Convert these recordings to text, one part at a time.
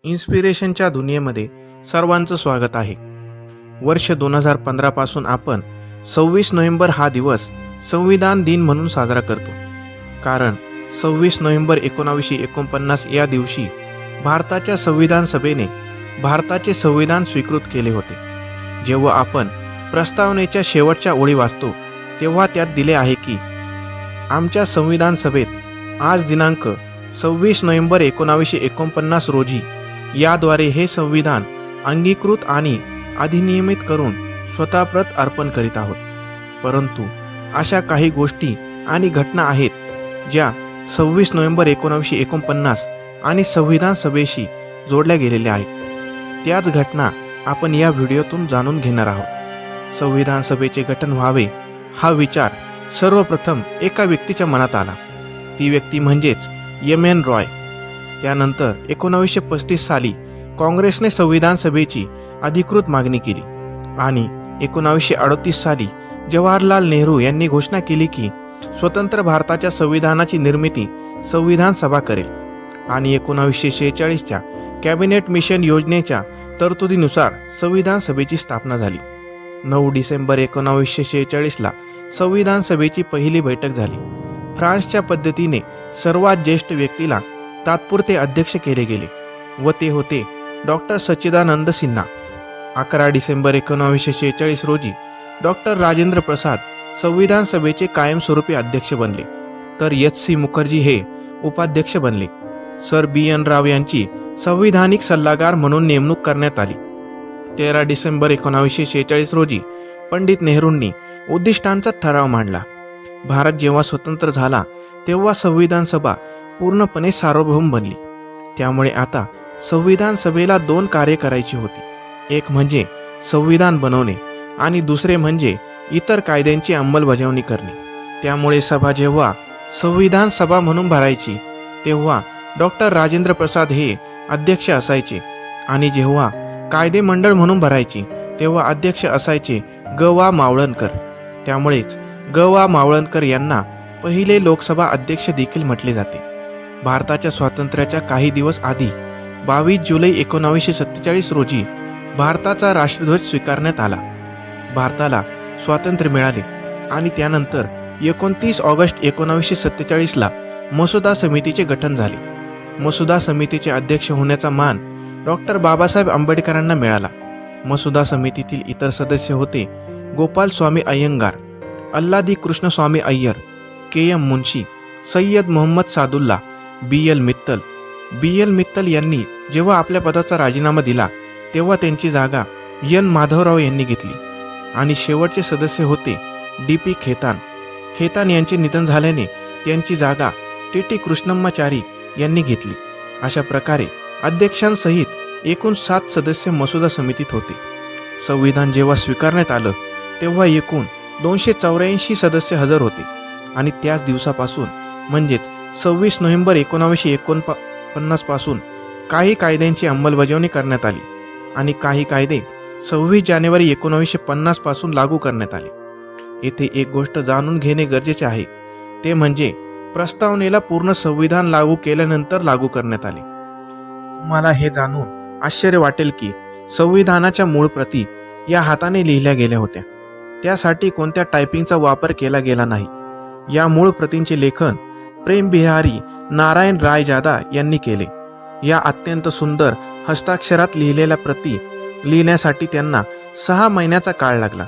इन्स्पिरेशनच्या दुनियेमध्ये सर्वांचं स्वागत आहे। वर्ष 2015 पासून आपण 26 नोव्हेंबर हा दिवस संविधान दिन म्हणून साजरा करतो। कारण 26 नोव्हेंबर 1949 या दिवशी भारताच्या संविधान सभेने भारताचे संविधान स्वीकृत केले होते। जेव्हा आपण प्रस्तावनेच्या शेवटच्या ओळी वाचतो तेव्हा त्यात दिले आहे की आमच्या संविधान सभेत आज दिनांक 26 नोव्हेंबर 1949 रोजी याद्वारे हे संविधान अंगीकृत आणि अधिनियमित करून स्वतः प्रत अर्पण करीत आहोत। परंतु अशा काही गोष्टी आणि घटना आहेत ज्या 26 नोव्हेंबर 1949 आणि संविधान सभेशी जोडल्या गेलेल्या आहेत। त्याच घटना आपण या व्हिडिओतून जाणून घेणार आहोत। संविधान सभेचे गठन व्हावे हा विचार सर्वप्रथम एका व्यक्तीच्या मनात आला। ती व्यक्ती म्हणजेच एम.एन. रॉय। त्यानंतर 1935 साली काँग्रेसने संविधान सभेची अधिकृत मागणी केली आणि 1938 साली जवाहरलाल नेहरू यांनी घोषणा केली की स्वतंत्र भारताच्या संविधानाची निर्मिती संविधान सभा करेल आणि 1946च्या कॅबिनेट मिशन योजनेच्या तरतुदीनुसार संविधान सभेची स्थापना झाली। 9 डिसेंबर 1946ला संविधान सभेची पहिली बैठक झाली। फ्रान्सच्या पद्धतीने सर्वात ज्येष्ठ व्यक्तीला तात्पुरते अध्यक्ष केले गेले व ते होते डॉक्टर सच्चिदानंद सिन्हा। 11 डिसेंबर 1946 रोजी डॉक्टर राजेंद्र प्रसाद संविधान सभेचे कायमस्वरूपी अध्यक्ष बनले, तर एच.सी. मुखर्जी हे उपाध्यक्ष बनले। Sir BN. राव यांची संविधानिक सल्लागार म्हणून नेमणूक करण्यात आली। 13 डिसेंबर 1946 रोजी पंडित नेहरूंनी उद्दिष्टांचा ठराव मांडला। भारत जेव्हा स्वतंत्र झाला तेव्हा संविधान सभा पूर्णपणे सार्वभौम बनली। त्यामुळे आता संविधान सभेला 2 कार्य करायची होती, एक म्हणजे संविधान बनवणे आणि दुसरे म्हणजे इतर कायद्यांची अंमलबजावणी करणे। त्यामुळे सभा जेव्हा संविधान सभा म्हणून भरायची तेव्हा डॉक्टर राजेंद्र प्रसाद हे अध्यक्ष असायचे आणि जेव्हा कायदे मंडळ म्हणून भरायची तेव्हा अध्यक्ष असायचे ग.वा. मावळणकर। त्यामुळेच ग.वा. मावळणकर यांना पहिले लोकसभा अध्यक्ष देखील म्हटले जाते। भारताच्या स्वातंत्र्याच्या काही दिवस आधी 22 जुलै 1947 रोजी भारताचा राष्ट्रध्वज स्वीकारण्यात आला। भारताला स्वातंत्र्य मिळाले आणि त्यानंतर 29 ऑगस्ट 1947ला मसुदा समितीचे गठन झाले। मसुदा समितीचे अध्यक्ष होण्याचा मान डॉक्टर बाबासाहेब आंबेडकरांना मिळाला। मसुदा समितीतील इतर सदस्य होते गोपाल स्वामी अय्यंगार, अल्लादी कृष्णस्वामी अय्यर, के.एम. मुन्शी, सय्यद मोहम्मद सादुल्ला, बी.एल. मित्तल। बी.एल. मित्तल यांनी जेव्हा आपल्या पदाचा राजीनामा दिला तेव्हा त्यांची जागा एन. माधवराव यांनी घेतली आणि शेवटचे सदस्य होते डी.पी. खेतान। खेतान यांचे निधन झाल्याने त्यांची जागा टी.टी. कृष्णम्माचारी यांनी घेतली। अशा प्रकारे अध्यक्षांसहित एकूण 7 सदस्य मसुदा समितीत होते। संविधान जेव्हा स्वीकारण्यात आलं तेव्हा एकूण 284 सदस्य हजर होते आणि त्याच दिवसापासून म्हणजेच 26 नोव्हेंबर 1949 पासून काही कायद्यांची अंमलबजावणी करण्यात आली आणि काही कायदे 26 जानेवारी 1950 पासून लागू करण्यात आले। येथे एक गोष्ट जाणून घेणे गरजेचे आहे, ते म्हणजे प्रस्तावनेला पूर्ण संविधान लागू केल्यानंतर लागू करण्यात आले। तुम्हाला हे जाणून आश्चर्य वाटेल की संविधानाच्या मूळ प्रती या हाताने लिहिल्या गेल्या होत्या। त्यासाठी कोणत्या टायपिंगचा वापर केला गेला नाही। या मूळ प्रतींचे लेखन प्रेम बिहारी नारायण रायजादा यांनी केले। या अत्यंत सुंदर हस्ताक्षरात लिहिलेल्या प्रती लिहिण्यासाठी त्यांना 6 महिन्याचा काळ लागला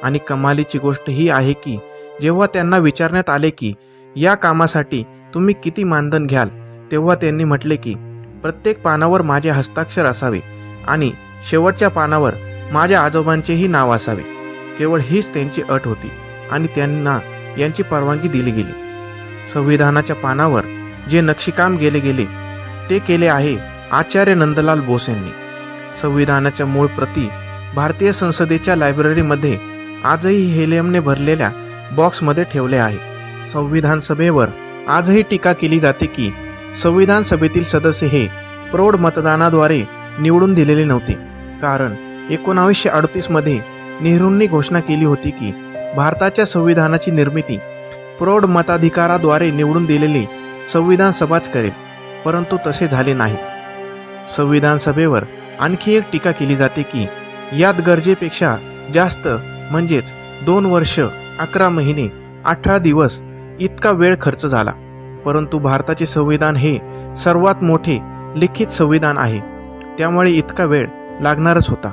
आणि कमालीची गोष्ट ही आहे की जेव्हा त्यांना विचारण्यात आले की या कामासाठी तुम्ही किती मानधन घ्याल तेव्हा त्यांनी म्हटले की प्रत्येक पानावर माझे हस्ताक्षर असावे आणि शेवटच्या पानावर माझ्या आजोबांचेही नाव असावे। केवळ हीच त्यांची अट होती आणि त्यांना यांची परवानगी दिली गेली। संविधानाच्या पानावर जे नक्षीकाम केले गेले ते केले आहे आचार्य नंदलाल बोस यांनी। संविधानाच्या मूळ प्रती भारतीय संसदेच्या लायब्ररीमध्ये आजही हेलियमने भरलेल्या बॉक्समध्ये ठेवले आहे। संविधान सभेवर आजही टीका केली जाते की संविधान सभेतील सदस्य हे प्रौढ मतदानाद्वारे निवडून दिलेले नव्हते, कारण 1938 मध्ये नेहरूंनी घोषणा केली होती की भारताच्या संविधानाची निर्मिती प्रौढ मताधिकाराद्वारे निवडून दिलेली संविधान सभाच करेल, परंतु तसे झाले नाही। संविधान सभेवर आणखी एक टीका केली जाते की यात गरजेपेक्षा जास्त म्हणजेच 2 वर्ष 11 महिने 18 दिवस इतका वेळ खर्च झाला. परंतु भारताचे संविधान हे सर्वात मोठे लिखित संविधान आहे, त्यामुळे इतका वेळ लागणारच होता.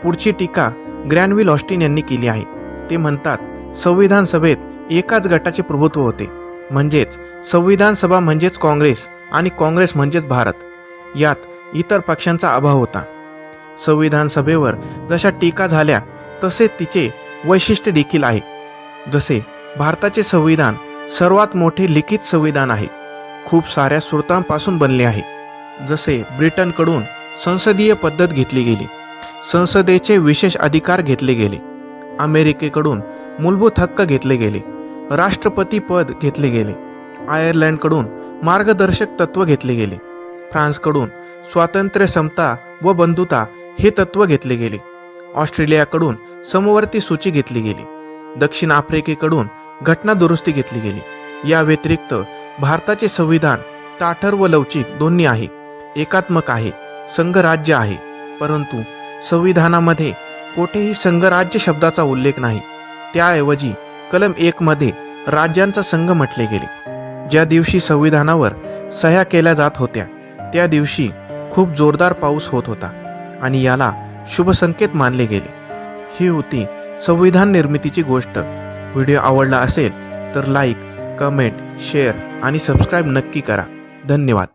पुढची टीका ग्रॅनविल ऑस्टिन यांनी केली आहे. ते म्हणतात, संविधान सभेत एकाच गटाचे प्रभुत्व होते, म्हणजेच संविधान सभा म्हणजेच काँग्रेस आणि काँग्रेस म्हणजेच भारत. यात इतर पक्षांचा अभाव होता. संविधान सभेवर जशा टीका झाल्या तसे तिचे वैशिष्ट्य देखील आहे. जसे भारताचे संविधान सर्वात मोठे लिखित संविधान आहे, खूप साऱ्या स्रोतांपासून बनले आहे. जसे ब्रिटनकडून संसदीय पद्धत घेतली गेली, संसदेचे विशेष अधिकार घेतले गेले, अमेरिकेकडून मूलभूत हक्क घेतले गेले, राष्ट्रपती पद घेतले गेले, आयर्लंडकडून मार्गदर्शक तत्व घेतले गेले, फ्रान्सकडून स्वातंत्र्य, समता व बंधुता हे तत्व घेतले गेले, ऑस्ट्रेलियाकडून समवर्ती सूची घेतली गेली, दक्षिण आफ्रिकेकडून घटना दुरुस्ती घेतली गेली. या व्यतिरिक्त भारताचे संविधान ताठर व लवचिक दोन्ही आहे, एकात्मक आहे, संघराज्य आहे. परंतु संविधानामध्ये कोठेही संघराज्य शब्दाचा उल्लेख नाही. त्याऐवजी कलम 1 मध्ये राज्यांचा संघ म्हटले गेले. ज्या दिवशी संविधानावर सह्या केल्या जात होत्या त्या दिवशी खूप जोरदार पाऊस होत होता आणि याला शुभ संकेत मानले गेले. ही होती संविधान निर्मितीची गोष्ट. व्हिडिओ आवडला असेल तर लाईक, कमेंट, शेअर आणि सबस्क्राईब नक्की करा. धन्यवाद.